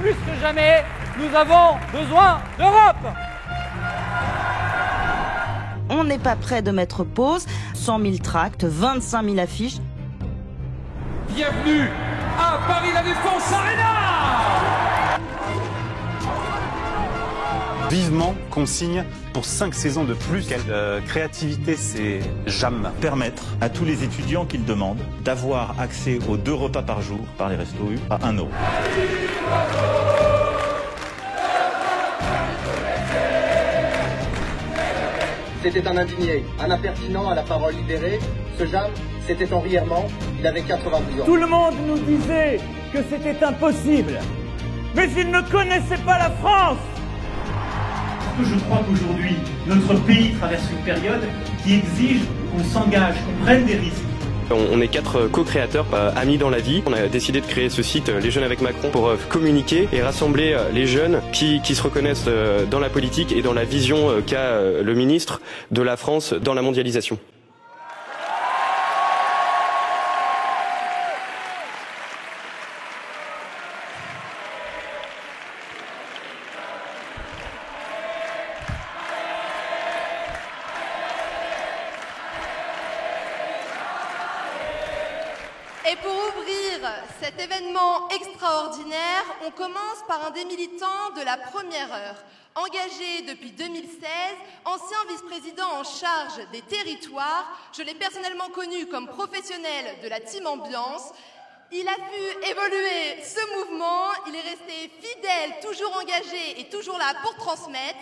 plus que jamais, nous avons besoin d'Europe. On n'est pas prêt de mettre pause. 100 000 tracts, 25 000 affiches. Bienvenue à Paris La Défense Arena. Vivement qu'on signe pour 5 saisons de plus. Quelle créativité, c'est JAM. Permettre à tous les étudiants qui le demandent d'avoir accès aux 2 repas par jour par les restos U à 1 €. C'était un indigné, un impertinent à la parole libérée. Ce JAM, c'était Henri Herman, il avait 92 ans. Tout le monde nous disait que c'était impossible, mais ils ne connaissaient pas la France. Je crois qu'aujourd'hui, notre pays traverse une période qui exige qu'on s'engage, qu'on prenne des risques. On est 4 co-créateurs, amis dans la vie. On a décidé de créer ce site Les Jeunes avec Macron pour communiquer et rassembler les jeunes qui se reconnaissent dans la politique et dans la vision qu'a le ministre de la France dans la mondialisation. Et pour ouvrir cet événement extraordinaire, on commence par un des militants de la première heure. Engagé depuis 2016, ancien vice-président en charge des territoires, je l'ai personnellement connu comme professionnel de la team ambiance. Il a pu évoluer ce mouvement, il est resté fidèle, toujours engagé et toujours là pour transmettre.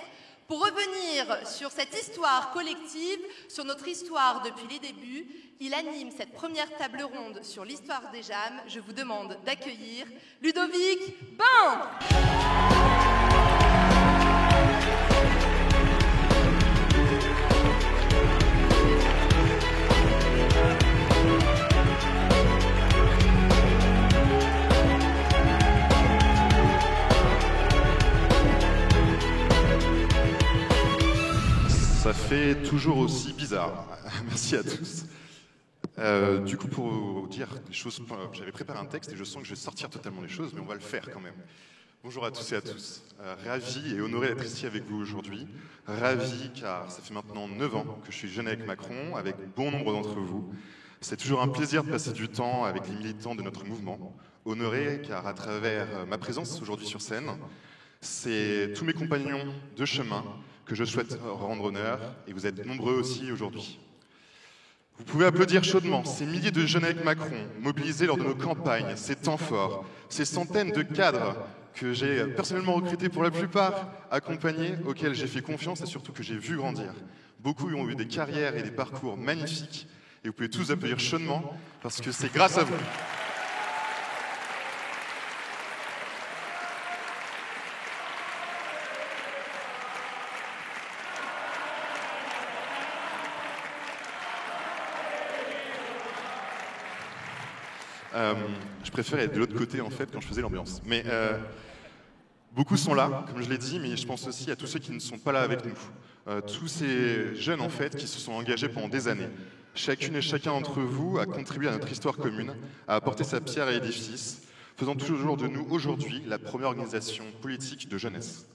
Pour revenir sur cette histoire collective, sur notre histoire depuis les débuts, il anime cette première table ronde sur l'histoire des JAM. Je vous demande d'accueillir Ludovic Bain. Ça fait toujours aussi bizarre. Merci à tous. Du coup, pour vous dire des choses, j'avais préparé un texte et je sens que je vais sortir totalement les choses, mais on va le faire quand même. Bonjour à tous et à tous. Ravi et honoré d'être ici avec vous aujourd'hui. Ravi car ça fait maintenant 9 ans que je suis jeune avec Macron, avec bon nombre d'entre vous. C'est toujours un plaisir de passer du temps avec les militants de notre mouvement. Honoré car à travers ma présence aujourd'hui sur scène, c'est tous mes compagnons de chemin que je souhaite rendre honneur, et vous êtes nombreux aussi aujourd'hui. Vous pouvez applaudir chaudement ces milliers de jeunes avec Macron, mobilisés lors de nos campagnes, ces temps forts, ces centaines de cadres que j'ai personnellement recrutés pour la plupart, accompagnés, auxquels j'ai fait confiance et surtout que j'ai vu grandir. Beaucoup ont eu des carrières et des parcours magnifiques, et vous pouvez tous applaudir chaudement, parce que c'est grâce à vous. Je préfère être de l'autre côté en fait quand je faisais l'ambiance. Mais beaucoup sont là, comme je l'ai dit, mais je pense aussi à tous ceux qui ne sont pas là avec nous. Tous ces jeunes en fait qui se sont engagés pendant des années. Chacune et chacun d'entre vous a contribué à notre histoire commune, a apporté sa pierre à l'édifice, faisant toujours de nous aujourd'hui la première organisation politique de jeunesse.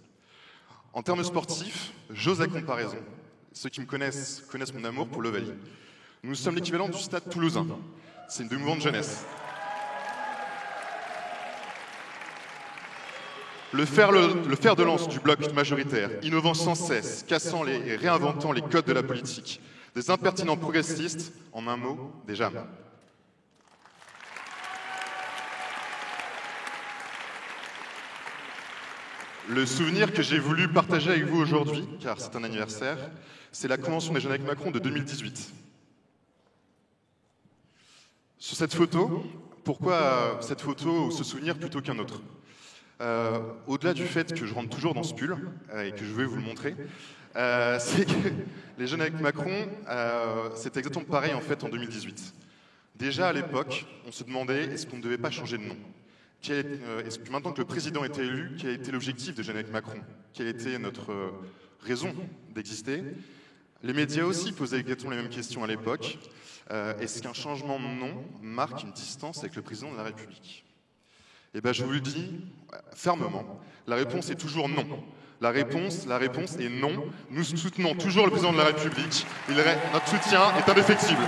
En termes sportifs, j'ose la comparaison. Ceux qui me connaissent connaissent mon amour pour l'Ovalie. Nous sommes l'équivalent du stade toulousain. C'est une mouvement de jeunesse. Le fer de lance du bloc majoritaire, innovant sans cesse, cassant et réinventant les codes de la politique. Des impertinents progressistes, en un mot, des JAM. Le souvenir que j'ai voulu partager avec vous aujourd'hui, car c'est un anniversaire, c'est la Convention des Jeunes avec Macron de 2018. Sur cette photo, pourquoi cette photo ou ce souvenir plutôt qu'un autre ? Au-delà du fait que je rentre toujours dans ce pull, et que je vais vous le montrer, c'est que les Jeunes avec Macron, c'était exactement pareil en fait en 2018. Déjà à l'époque, on se demandait est-ce qu'on ne devait pas changer de nom ? Est-ce que maintenant que le président était élu, quel était l'objectif des Jeunes avec Macron ? Quelle était notre raison d'exister ? Les médias aussi posaient exactement les mêmes questions à l'époque. Est-ce qu'un changement de nom marque une distance avec le président de la République ? Eh bien, je vous le dis fermement, la réponse est toujours non. La réponse est non. Nous soutenons toujours le président de la République. Notre soutien est indéfectible.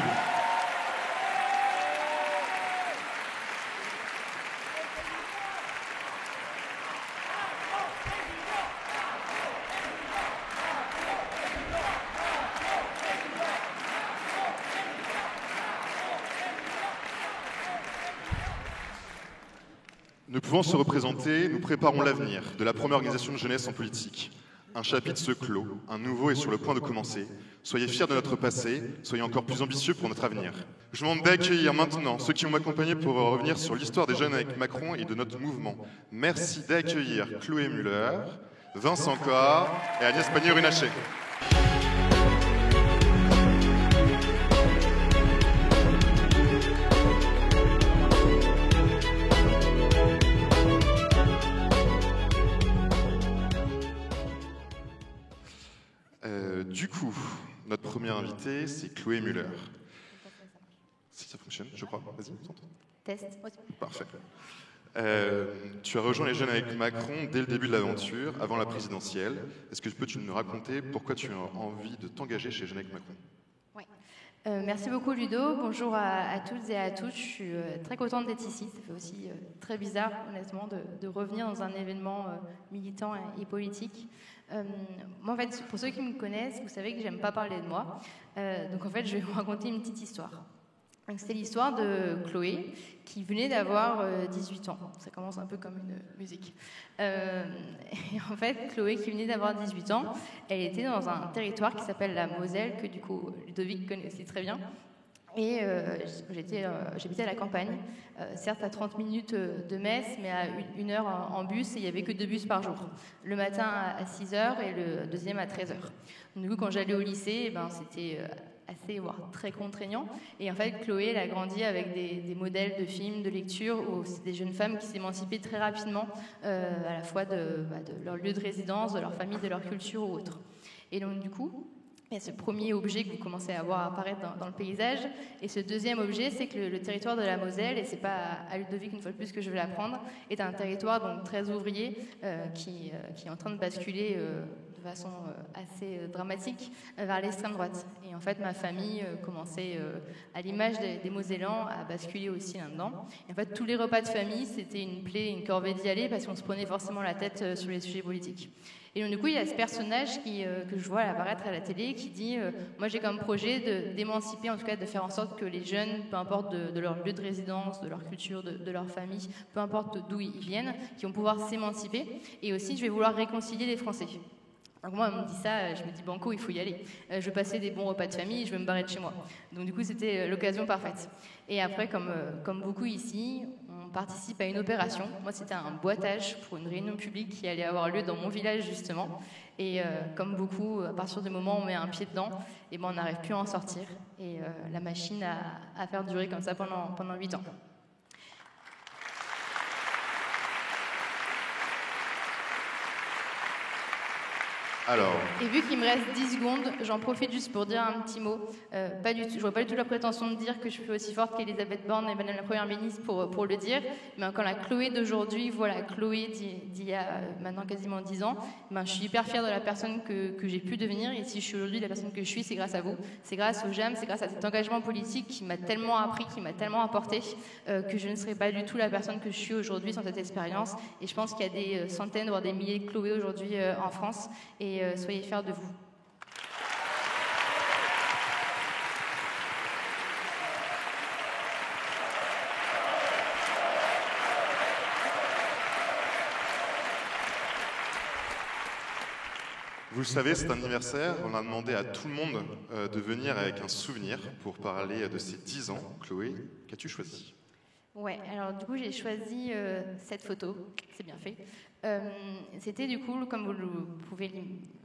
Ne pouvant se représenter, nous préparons l'avenir de la première organisation de jeunesse en politique. Un chapitre se clôt, un nouveau est sur le point de commencer. Soyez fiers de notre passé, soyez encore plus ambitieux pour notre avenir. Je vous demande d'accueillir maintenant ceux qui vont m'accompagner pour revenir sur l'histoire des jeunes avec Macron et de notre mouvement. Merci d'accueillir Chloé Muller, Vincent Corr et Agnès Pannier-Runacher. Du coup, notre première invitée, c'est Chloé Muller. Si ça fonctionne, je crois. Vas-y, test. Parfait. Tu as rejoint les Jeunes avec Macron dès le début de l'aventure, avant la présidentielle. Est-ce que peux-tu nous raconter pourquoi tu as envie de t'engager chez les Jeunes avec Macron? Merci beaucoup Ludo, bonjour à toutes et à tous, je suis très contente d'être ici, ça fait aussi très bizarre honnêtement de revenir dans un événement militant et politique. Moi en fait, pour ceux qui me connaissent, vous savez que j'aime pas parler de moi, donc en fait je vais vous raconter une petite histoire. C'était l'histoire de Chloé qui venait d'avoir 18 ans. Ça commence un peu comme une musique. Et en fait, Chloé qui venait d'avoir 18 ans, elle était dans un territoire qui s'appelle la Moselle, que du coup Ludovic connaît aussi très bien. Et j'habitais à la campagne, certes à 30 minutes de Metz, mais à 1 heure en bus, et il n'y avait que 2 bus par jour. Le matin à 6 h et le deuxième à 13 h. Du coup, quand j'allais au lycée, c'était assez, voire très contraignant. Et en fait, Chloé, elle a grandi avec des modèles de films, de lecture, où c'est des jeunes femmes qui s'émancipaient très rapidement, à la fois de leur lieu de résidence, de leur famille, de leur culture ou autre. Et donc, du coup, il y a ce premier objet que vous commencez à voir apparaître dans le paysage. Et ce deuxième objet, c'est que le territoire de la Moselle, et c'est pas à Ludovic une fois de plus que je vais l'apprendre, est un territoire donc très ouvrier qui est en train de basculer de façon assez dramatique vers l'extrême droite. Et en fait, ma famille commençait, à l'image des Mosellans, à basculer aussi là-dedans. Et en fait, tous les repas de famille, c'était une plaie, une corvée d'y aller, parce qu'on se prenait forcément la tête sur les sujets politiques. Et donc du coup, il y a ce personnage que je vois apparaître à la télé qui dit moi j'ai comme projet d'émanciper, en tout cas de faire en sorte que les jeunes, peu importe de leur lieu de résidence, de leur culture, de leur famille, peu importe d'où ils viennent, qui vont pouvoir s'émanciper. Et aussi, je vais vouloir réconcilier les Français. Donc moi, on me dit ça, je me dis banco, il faut y aller. Je veux passer des bons repas de famille, je veux me barrer de chez moi. Donc du coup, c'était l'occasion parfaite. Et après, comme beaucoup ici, on participe à une opération. Moi, c'était un boitage pour une réunion publique qui allait avoir lieu dans mon village, justement. Et comme beaucoup, à partir du moment où on met un pied dedans, et on n'arrive plus à en sortir. Et la machine a fait durer comme ça pendant 8 ans. Alors. Et vu qu'il me reste 10 secondes, j'en profite juste pour dire un petit mot. Je n'aurais pas du tout la prétention de dire que je suis aussi forte qu'Elisabeth Borne et Madame la Première ministre pour le dire, mais quand la Chloé d'aujourd'hui voit la Chloé d'il y a maintenant quasiment 10 ans, je suis hyper fière de la personne que j'ai pu devenir. Et si je suis aujourd'hui la personne que je suis, c'est grâce à vous. C'est grâce au JAM, c'est grâce à cet engagement politique qui m'a tellement appris, qui m'a tellement apporté, que je ne serais pas du tout la personne que je suis aujourd'hui sans cette expérience. Et je pense qu'il y a des centaines, voire des milliers de Chloé aujourd'hui en France. Et soyez fiers de vous. Vous le savez, cet anniversaire, on a demandé à tout le monde de venir avec un souvenir pour parler de ces 10 ans. Chloé, qu'as-tu choisi ? Ouais, alors du coup j'ai choisi cette photo, c'est bien fait. C'était du coup, comme vous pouvez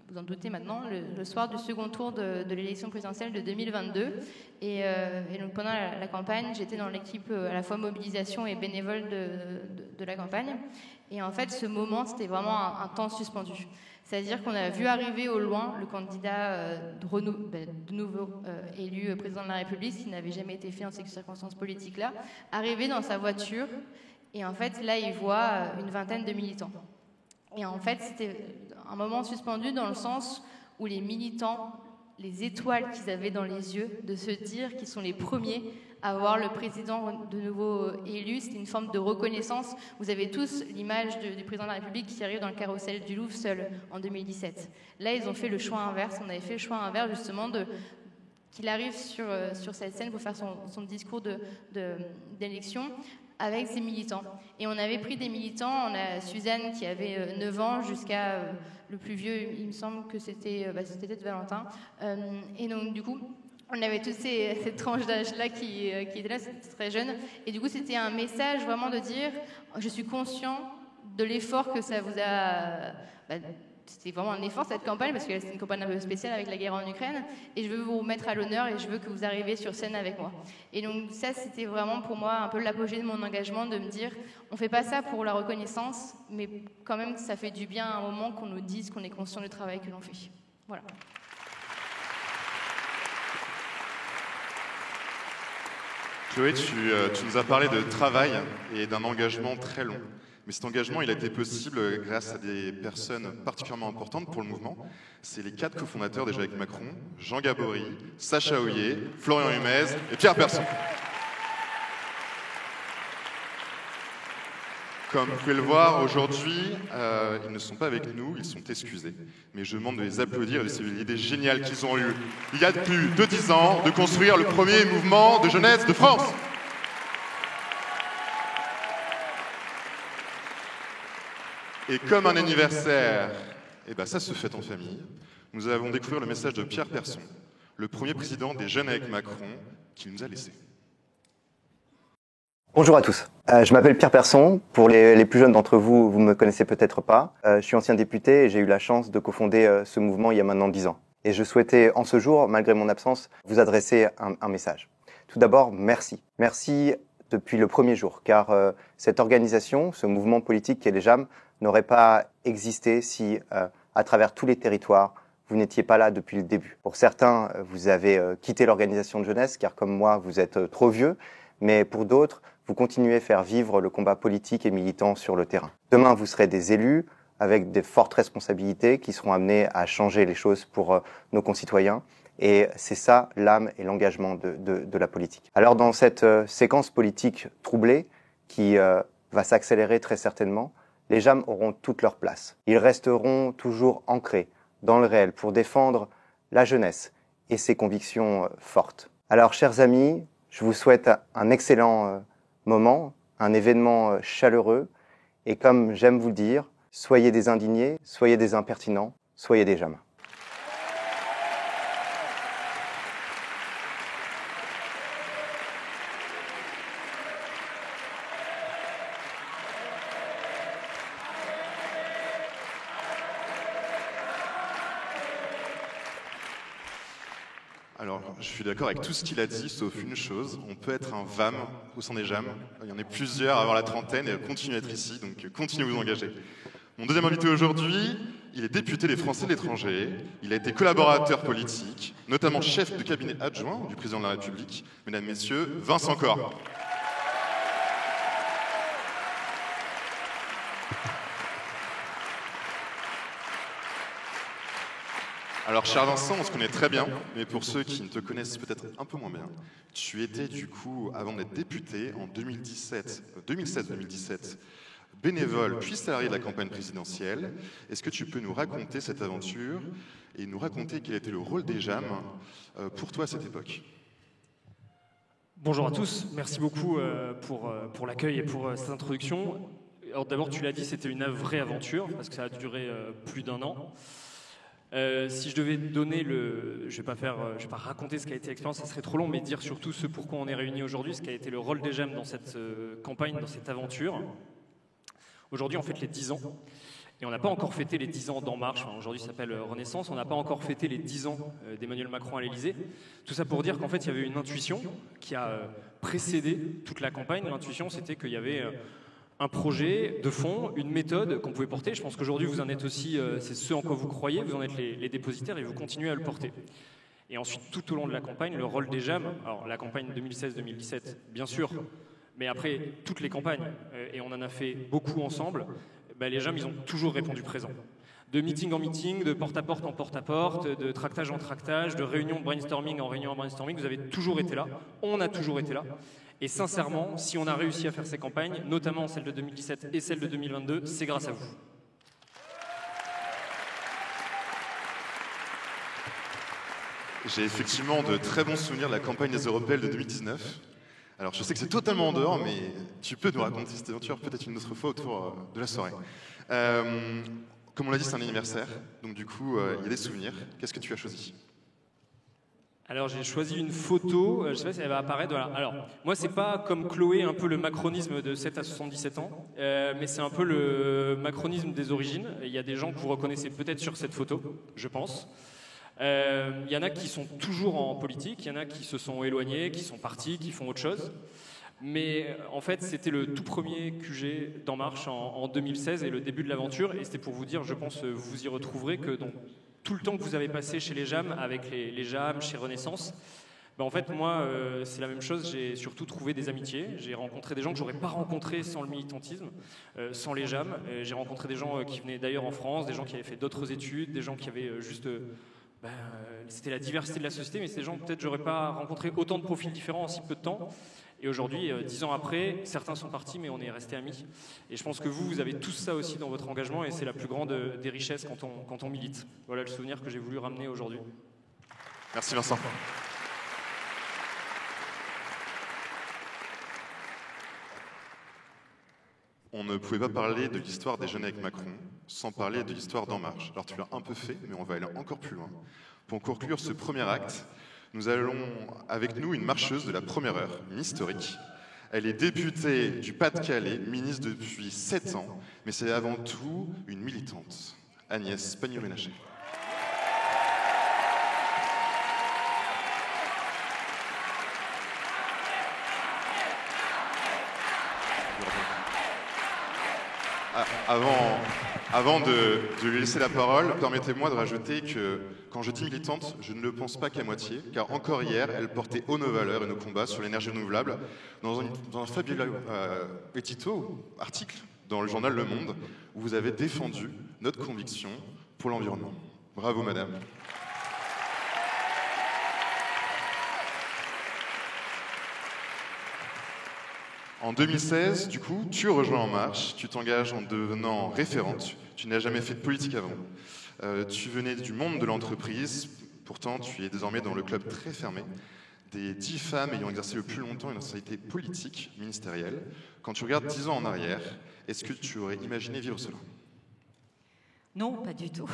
vous en douter maintenant, le soir du second tour de l'élection présidentielle de 2022. Et donc pendant la campagne, j'étais dans l'équipe à la fois mobilisation et bénévole de la campagne. Et en fait, ce moment, c'était vraiment un temps suspendu. C'est-à-dire qu'on a vu arriver au loin le candidat de nouveau élu président de la République, ce qui n'avait jamais été fait dans ces circonstances politiques-là, arriver dans sa voiture Et en fait, là, ils voient une vingtaine de militants. Et en fait, c'était un moment suspendu dans le sens où les militants, les étoiles qu'ils avaient dans les yeux, de se dire qu'ils sont les premiers à voir le président de nouveau élu, c'est une forme de reconnaissance. Vous avez tous l'image du président de la République qui arrive dans le carrousel du Louvre seul en 2017. Là, ils ont fait le choix inverse. On avait fait le choix inverse justement qu'il arrive sur cette scène pour faire son discours d'élection avec ses militants. Et on avait pris des militants, on a Suzanne qui avait 9 ans jusqu'à le plus vieux, il me semble que c'était peut-être Valentin. Et donc du coup, on avait toutes cette tranche d'âge-là qui était là, c'était très jeune. Et du coup, c'était un message vraiment de dire, je suis conscient de l'effort que ça vous a... c'était vraiment un effort cette campagne, parce que c'est une campagne un peu spéciale avec la guerre en Ukraine, et je veux vous mettre à l'honneur et je veux que vous arriviez sur scène avec moi. Et donc ça, c'était vraiment pour moi un peu l'apogée de mon engagement, de me dire, on fait pas ça pour la reconnaissance, mais quand même ça fait du bien à un moment qu'on nous dise qu'on est conscient du travail que l'on fait. Voilà. Chloé, tu nous as parlé de travail et d'un engagement très long. Mais cet engagement, il a été possible grâce à des personnes particulièrement importantes pour le mouvement. C'est les 4 cofondateurs déjà avec Macron, Jean Gabory, Sacha Houillet, Florian Humez et Pierre Persson. Comme vous pouvez le voir, aujourd'hui, ils ne sont pas avec nous, ils sont excusés. Mais je demande de les applaudir et de saluer l'idée géniale qu'ils ont eue, il y a plus de 10 ans, de construire le premier mouvement de jeunesse de France. Et comme un anniversaire, eh ben ça se fête en famille, nous avons découvert le message de Pierre Persson, le premier président des Jeunes avec Macron, qui nous a laissés. Bonjour à tous, je m'appelle Pierre Persson. Pour les plus jeunes d'entre vous, vous ne me connaissez peut-être pas. Je suis ancien député et j'ai eu la chance de cofonder ce mouvement il y a maintenant 10 ans. Et je souhaitais en ce jour, malgré mon absence, vous adresser un message. Tout d'abord, merci. Merci depuis le premier jour, car cette organisation, ce mouvement politique qu'est les JAM, n'aurait pas existé si, à travers tous les territoires, vous n'étiez pas là depuis le début. Pour certains, vous avez quitté l'organisation de jeunesse, car comme moi, vous êtes trop vieux, mais pour d'autres, vous continuez à faire vivre le combat politique et militant sur le terrain. Demain, vous serez des élus avec des fortes responsabilités qui seront amenés à changer les choses pour nos concitoyens. Et c'est ça l'âme et l'engagement de la politique. Alors dans cette séquence politique troublée qui va s'accélérer très certainement, les JAM auront toute leur place. Ils resteront toujours ancrés dans le réel pour défendre la jeunesse et ses convictions fortes. Alors chers amis, je vous souhaite un excellent moment, un événement chaleureux, et comme j'aime vous le dire, soyez des indignés, soyez des impertinents, soyez des JAM. Alors, je suis d'accord avec tout ce qu'il a dit, sauf une chose, on peut être un VAM au sein des JAM. Il y en a plusieurs à avoir la trentaine et continuez à être ici, donc continuez à vous engager. Mon deuxième invité aujourd'hui, il est député des Français de l'étranger, il a été collaborateur politique, notamment chef de cabinet adjoint du président de la République, mesdames, messieurs, Vincent Corre. Alors, cher Vincent, on se connaît très bien, mais pour ceux qui ne te connaissent peut-être un peu moins bien, tu étais du coup, avant d'être député, en 2016-2017, bénévole puis salarié de la campagne présidentielle. Est-ce que tu peux nous raconter cette aventure et nous raconter quel était le rôle des JAM pour toi à cette époque? Bonjour à tous, merci beaucoup pour l'accueil et pour cette introduction. Alors d'abord, tu l'as dit, c'était une vraie aventure, parce que ça a duré plus d'1 an. Si je devais donner je vais pas raconter ce qu'a été l'expérience, ça serait trop long, mais dire surtout ce pourquoi on est réunis aujourd'hui, ce qu'a été le rôle des JAM dans cette campagne, dans cette aventure. Aujourd'hui, on fête les 10 ans, et on n'a pas encore fêté les 10 ans d'En Marche, enfin, aujourd'hui ça s'appelle Renaissance, on n'a pas encore fêté les 10 ans d'Emmanuel Macron à l'Élysée. Tout ça pour dire qu'en fait, il y avait une intuition qui a précédé toute la campagne. L'intuition, c'était qu'il y avait un projet de fond, une méthode qu'on pouvait porter. Je pense qu'aujourd'hui, vous en êtes aussi, c'est ce en quoi vous croyez, vous en êtes les dépositaires et vous continuez à le porter. Et ensuite, tout au long de la campagne, le rôle des JAM, alors la campagne 2016-2017, bien sûr, Mais après toutes les campagnes, et on en a fait beaucoup ensemble, les JAM, ils ont toujours répondu présent. De meeting en meeting, de porte-à-porte en porte-à-porte, de tractage en tractage, de réunion de brainstorming en réunion en brainstorming, vous avez toujours été là, on a toujours été là. Et sincèrement, si on a réussi à faire ces campagnes, notamment celle de 2017 et celle de 2022, c'est grâce à vous. J'ai effectivement de très bons souvenirs de la campagne des européennes de 2019. Alors je sais que c'est totalement en dehors, mais tu peux nous raconter cette aventure peut-être une autre fois autour de la soirée. Comme on l'a dit, c'est un anniversaire, donc du coup, il y a des souvenirs. Qu'est-ce que tu as choisi ? Alors j'ai choisi une photo, je ne sais pas si elle va apparaître. Voilà. Alors moi c'est pas comme Chloé un peu le macronisme de 7 à 77 ans, mais c'est un peu le macronisme des origines. Il y a des gens que vous reconnaissez peut-être sur cette photo, je pense. Il y en a qui sont toujours en politique, il y en a qui se sont éloignés, qui sont partis, qui font autre chose. Mais en fait, c'était le tout premier QG d'En Marche en 2016 et le début de l'aventure. Et c'était pour vous dire, je pense, vous y retrouverez que dans tout le temps que vous avez passé chez les JAM, avec les JAM, chez Renaissance, en fait, moi, c'est la même chose. J'ai surtout trouvé des amitiés. J'ai rencontré des gens que j'aurais pas rencontrés sans le militantisme, sans les JAM. J'ai rencontré des gens qui venaient d'ailleurs en France, des gens qui avaient fait d'autres études, des gens qui avaient juste... c'était la diversité de la société, mais ces gens, peut-être, j'aurais pas rencontré autant de profils différents en si peu de temps. Et aujourd'hui, 10 ans après, certains sont partis, mais on est restés amis. Et je pense que vous avez tous ça aussi dans votre engagement, et c'est la plus grande des richesses quand on milite. Voilà le souvenir que j'ai voulu ramener aujourd'hui. Merci Vincent. On ne pouvait pas parler de l'histoire des jeunes avec Macron sans parler de l'histoire d'En Marche. Alors tu l'as un peu fait, mais on va aller encore plus loin. Pour conclure ce premier acte, nous allons avec nous une marcheuse de la première heure, une historique. Elle est députée du Pas-de-Calais, ministre depuis 7 ans, mais c'est avant tout une militante, Agnès Pannier-Runacher. Avant de lui laisser la parole, permettez-moi de rajouter que quand je dis militante, je ne le pense pas qu'à moitié, car encore hier, elle portait haut nos valeurs et nos combats sur l'énergie renouvelable dans un fabuleux article dans le journal Le Monde, où vous avez défendu notre conviction pour l'environnement. Bravo, madame. En 2016, du coup, tu rejoins En Marche, tu t'engages en devenant référente, tu n'as jamais fait de politique avant. Tu venais du monde de l'entreprise, pourtant tu es désormais dans le club très fermé des 10 femmes ayant exercé le plus longtemps une responsabilité politique, ministérielle. Quand tu regardes 10 ans en arrière, est-ce que tu aurais imaginé vivre cela ? Non, pas du tout.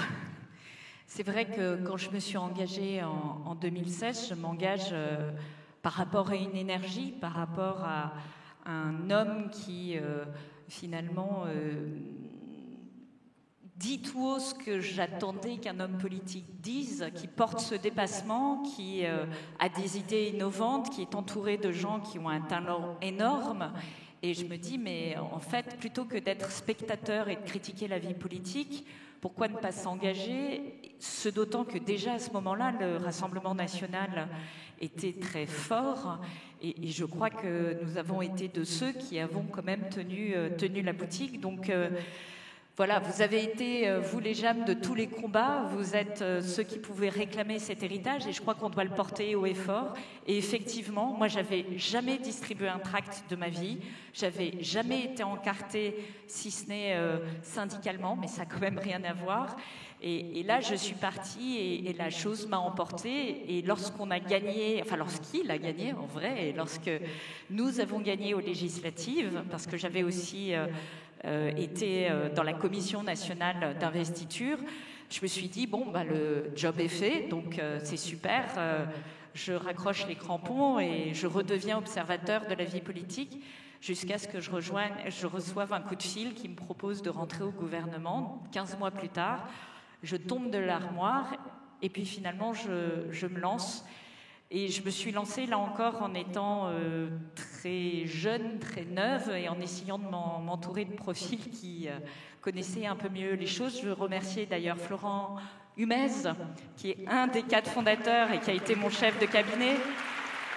C'est vrai que quand je me suis engagée en 2016, je m'engage par rapport à une énergie, par rapport à un homme qui, finalement, dit tout haut ce que j'attendais qu'un homme politique dise, qui porte ce dépassement, qui a des idées innovantes, qui est entouré de gens qui ont un talent énorme. Et je me dis, mais en fait, plutôt que d'être spectateur et de critiquer la vie politique, pourquoi ne pas s'engager ? Ce d'autant que déjà à ce moment-là, le Rassemblement national était très fort. Et je crois que nous avons été de ceux qui avons quand même tenu la boutique. Donc voilà, vous avez été, vous les JAM, de tous les combats. Vous êtes ceux qui pouvaient réclamer cet héritage. Et je crois qu'on doit le porter haut et fort. Et effectivement, moi, j'avais jamais distribué un tract de ma vie. J'avais jamais été encartée, si ce n'est syndicalement, mais ça n'a quand même rien à voir. Et là, je suis partie et la chose m'a emportée. Et lorsqu'on a gagné, enfin lorsqu'il a gagné en vrai, et lorsque nous avons gagné aux législatives, parce que j'avais aussi été dans la commission nationale d'investiture, je me suis dit, bon, bah, le job est fait, donc c'est super, je raccroche les crampons et je redeviens observateur de la vie politique jusqu'à ce que je reçoive un coup de fil qui me propose de rentrer au gouvernement. 15 mois plus tard, je tombe de l'armoire et puis finalement je me lance. Et je me suis lancée là encore en étant très jeune, très neuve et en essayant de m'entourer de profils qui connaissaient un peu mieux les choses. Je veux remercier d'ailleurs Florent Humez, qui est un des 4 fondateurs et qui a été mon chef de cabinet.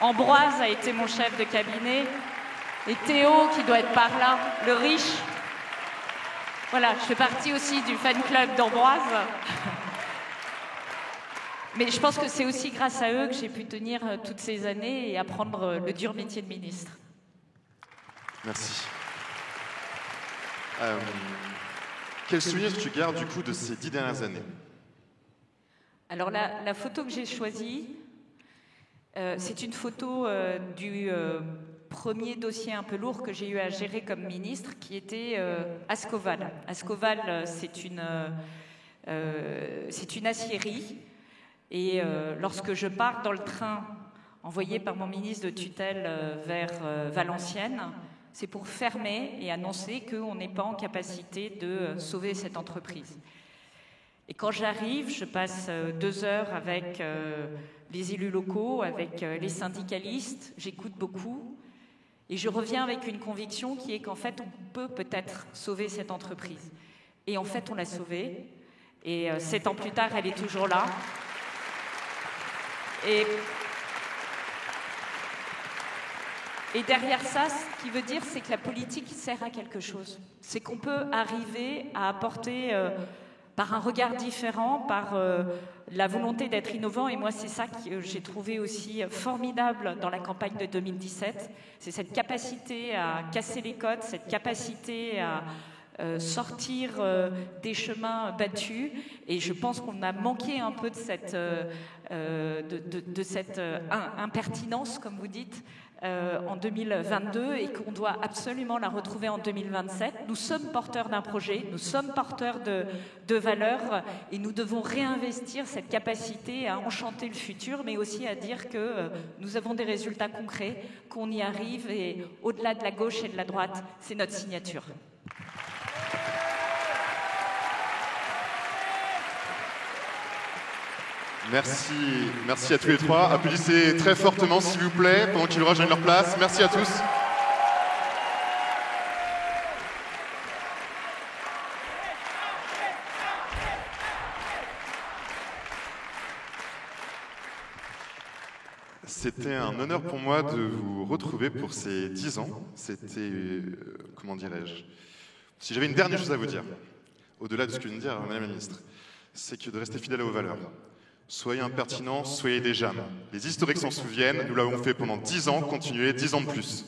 Ambroise a été mon chef de cabinet. Et Théo, qui doit être par là, le riche. Voilà, je fais partie aussi du fan club d'Ambroise. Mais je pense que c'est aussi grâce à eux que j'ai pu tenir toutes ces années et apprendre le dur métier de ministre. Merci. Quel souvenir tu gardes du coup de ces 10 dernières années? Alors la photo que j'ai choisie, c'est une photo du premier dossier un peu lourd que j'ai eu à gérer comme ministre, qui était Ascoval. Ascoval, c'est une aciérie. Et lorsque je pars dans le train envoyé par mon ministre de tutelle vers Valenciennes, c'est pour fermer et annoncer qu'on n'est pas en capacité de sauver cette entreprise. Et quand j'arrive, je passe 2 heures avec les élus locaux, avec les syndicalistes, j'écoute beaucoup, et je reviens avec une conviction qui est qu'en fait, on peut peut-être sauver cette entreprise. Et en fait, on l'a sauvée, et 7 ans plus tard, elle est toujours là. Et derrière ça, ce qui veut dire, c'est que la politique sert à quelque chose. C'est qu'on peut arriver à apporter, par un regard différent, par la volonté d'être innovant. Et moi, c'est ça que j'ai trouvé aussi formidable dans la campagne de 2017. C'est cette capacité à casser les codes, cette capacité à sortir des chemins battus. Et je pense qu'on a manqué un peu de cette impertinence, comme vous dites, en 2022, et qu'on doit absolument la retrouver en 2027. Nous sommes porteurs d'un projet, nous sommes porteurs de valeurs, et nous devons réinvestir cette capacité à enchanter le futur, mais aussi à dire que nous avons des résultats concrets, qu'on y arrive, et au-delà de la gauche et de la droite, c'est notre signature. Merci à tous les trois. Applaudissez très fortement, s'il vous plaît, pendant qu'ils rejoignent leur place. Merci à tous. C'était un honneur pour moi de vous retrouver pour ces 10 ans. C'était, comment dirais-je, si j'avais une dernière chose à vous dire, au-delà de ce que vient de dire Madame la Ministre, c'est que de rester fidèle à vos valeurs. Soyez impertinents, soyez des jammes. Les historiques s'en souviennent, nous l'avons fait pendant 10 ans, continuez 10 ans de plus.